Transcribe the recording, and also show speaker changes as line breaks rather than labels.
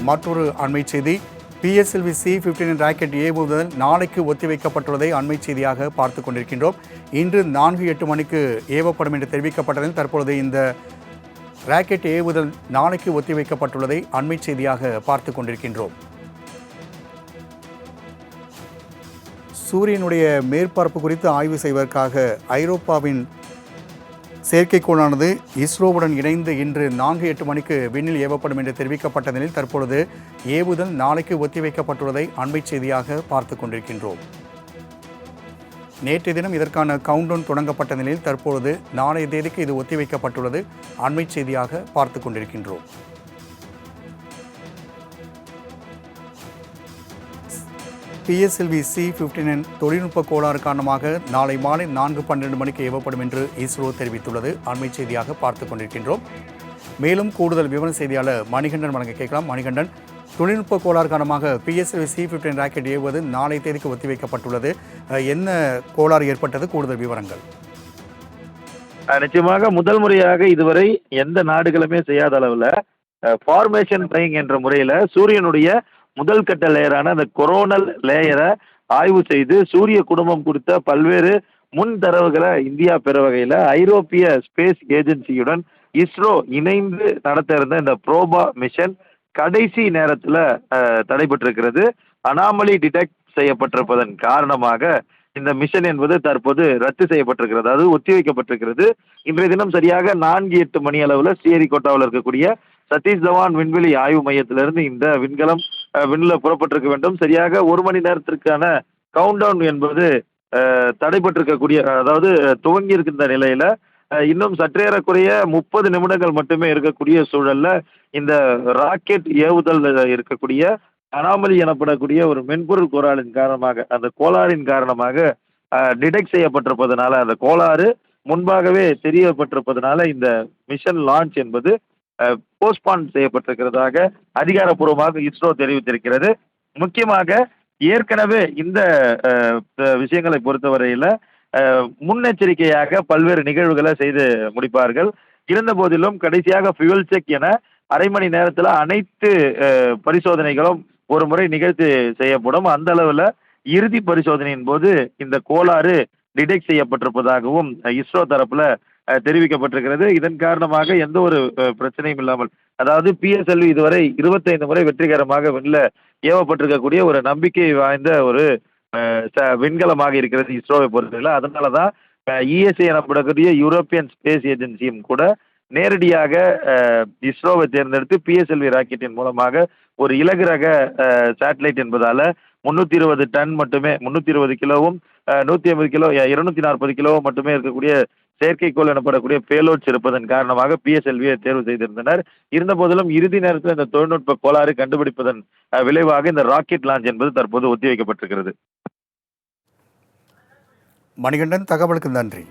மற்றொரு அண்மை செய்தி, PSLV C-59 ராக்கெட் ஏவுதல் நாளைக்கு ஒத்திவைக்கப்பட்டுள்ளதை அண்மை செய்தியாக பார்த்து கொண்டிருக்கின்றோம். இன்று 4:08 மணிக்கு ஏவப்படும் என்று தெரிவிக்கப்பட்டதில் தற்பொழுது இந்த ராக்கெட் ஏவுதல் நாளைக்கு ஒத்திவைக்கப்பட்டுள்ளதை அண்மை செய்தியாக பார்த்து கொண்டிருக்கின்றோம். சூரியனுடைய மேற்பரப்பு குறித்து ஆய்வு செய்வதற்காக ஐரோப்பாவின் செயற்கைக்கோளானது இஸ்ரோவுடன் இணைந்து இன்று 4:08 மணிக்கு விண்ணில் ஏவப்படும் என்று தெரிவிக்கப்பட்ட நிலையில் தற்பொழுது ஏவுதல் நாளைக்கு ஒத்திவைக்கப்பட்டுள்ளதை அண்மை செய்தியாக பார்த்து கொண்டிருக்கின்றோம். நேற்றைய தினம் இதற்கான கவுண்டவுன் தொடங்கப்பட்ட நிலையில் தற்பொழுது நாளைய தேதிக்கு இது ஒத்திவைக்கப்பட்டுள்ளது அண்மை செய்தியாக பார்த்து கொண்டிருக்கின்றோம். PSLV C-59 தொழில்நுட்ப கோளாறு காரணமாக நாளை மாலை 4:12 மணிக்கு ஏவப்படும் என்று இஸ்ரோ தெரிவித்துள்ளது அண்மை செய்தியாக பார்த்து கொண்டிருக்கின்றோம். மேலும் கூடுதல் விவர செய்தியாளர் மணிகண்டன் வழங்க கேட்கலாம். மணிகண்டன், தொழில்நுட்ப கோளாறு காரணமாக PSLV C-59 ராக்கெட் ஏவுவது நாளை தேதிக்கு ஒத்திவைக்கப்பட்டுள்ளது. என்ன கோளாறு ஏற்பட்டது? கூடுதல் விவரங்கள்.
நிச்சயமாக முதல் முறையாக இதுவரை எந்த நாடுகளுமே செய்யாத அளவுல ஃபார்மேஷன் ட்ரைங் என்ற முறையில சூரியனுடைய முதல் கட்ட லேயரான அந்த கொரோனல் லேயரை ஆய்வு செய்து சூரிய குடும்பம் கொடுத்த பல்வேறு முன் தரவுகளை இந்தியா பெற வகையில் ஐரோப்பிய ஸ்பேஸ் ஏஜென்சியுடன் இஸ்ரோ இணைந்து நடத்த இருந்த இந்த ப்ரோபா மிஷன் கடைசி நேரத்தில் தடைபட்டிருக்கிறது. அனாமலி டிடெக்ட் செய்யப்பட்டிருப்பதன் காரணமாக இந்த மிஷன் என்பது தற்போது ரத்து செய்யப்பட்டிருக்கிறது, அது ஒத்திவைக்கப்பட்டிருக்கிறது. இன்றைய தினம் சரியாக 4:08 மணி அளவில் ஸ்ரீஹரிகோட்டாவில் இருக்கக்கூடிய சதீஷ் தவான் விண்வெளி ஆய்வு மையத்திலிருந்து இந்த விண்கலம் விண்ணில் புறப்பட்டிருக்க வேண்டும். சரியாக 1 மணி நேரத்திற்கான கவுண்டவுன் என்பது தடைபட்டிருக்கக்கூடிய, அதாவது துவங்கி இருக்கின்ற நிலையில இன்னும் சற்றேறக்குறைய 30 நிமிடங்கள் மட்டுமே இருக்கக்கூடிய சூழல்ல இந்த ராக்கெட் ஏவுதல் இருக்கக்கூடிய அனாமலி எனப்படக்கூடிய ஒரு மென்பொருள் கோளாறின் காரணமாக, அந்த கோளாறின் காரணமாக டிடெக்ட் செய்யப்பட்டிருப்பதனால, அந்த கோளாறு முன்பாகவே தெரியப்பட்டிருப்பதனால இந்த மிஷன் லான்ச் என்பது போஸ்ட்பான் செய்யப்பட்டிருக்கிறதாக அதிகாரப்பூர்வமாக இஸ்ரோ தெரிவித்திருக்கிறது. முக்கியமாக ஏற்கனவே இந்த விஷயங்களை பொறுத்தவரையில முன்னெச்சரிக்கையாக பல்வேறு நிகழ்வுகளை செய்து முடிப்பார்கள். இருந்த போதிலும் கடைசியாக ஃபியூல் செக் என அரை மணி நேரத்தில் அனைத்து பரிசோதனைகளும் ஒரு முறை நிகழ்த்தி செய்யப்படும். அந்த அளவில் இறுதி பரிசோதனையின் போது இந்த கோளாறு டிடெக்ட் செய்யப்பட்டிருப்பதாகவும் இஸ்ரோ தரப்புல தெரிவிக்கப்பட்டிருக்கிறது. இதன் காரணமாக எந்த ஒரு பிரச்சனையும் இல்லாமல், அதாவது PSLV இதுவரை 25 முறை வெற்றிகரமாக விண்ணில் ஏவப்பட்டிருக்கக்கூடிய ஒரு நம்பிக்கை வாய்ந்த ஒரு விண்கலமாக இருக்கிறது இஸ்ரோவை பொறுத்தவரை. அதனாலதான் ESA எனப்படக்கூடிய யூரோப்பியன் ஸ்பேஸ் ஏஜென்சியும் கூட நேரடியாக இஸ்ரோவை தேர்ந்தெடுத்து PSLV ராக்கெட்டின் மூலமாக ஒரு இலகு ரக சேட்டலைட் என்பதால 320 டன் மட்டுமே, 320 கிலோவும் 150 கிலோ 240 கிலோவும் மட்டுமே இருக்கக்கூடிய செயற்கைக்கோள் எனப்படக்கூடிய பேலோட்ஸ் இருப்பதன் காரணமாக PSLV-யை தேர்வு செய்திருந்தனர். இருந்த போதிலும் இறுதி நேரத்தில் இந்த தொழில்நுட்ப கோளாறு கண்டுபிடிப்பதன் விளைவாக இந்த ராக்கெட் லான்ச் என்பது தற்போது ஒத்திவைக்கப்பட்டிருக்கிறது.
மணிகண்டன், தகவலுக்கு நன்றி.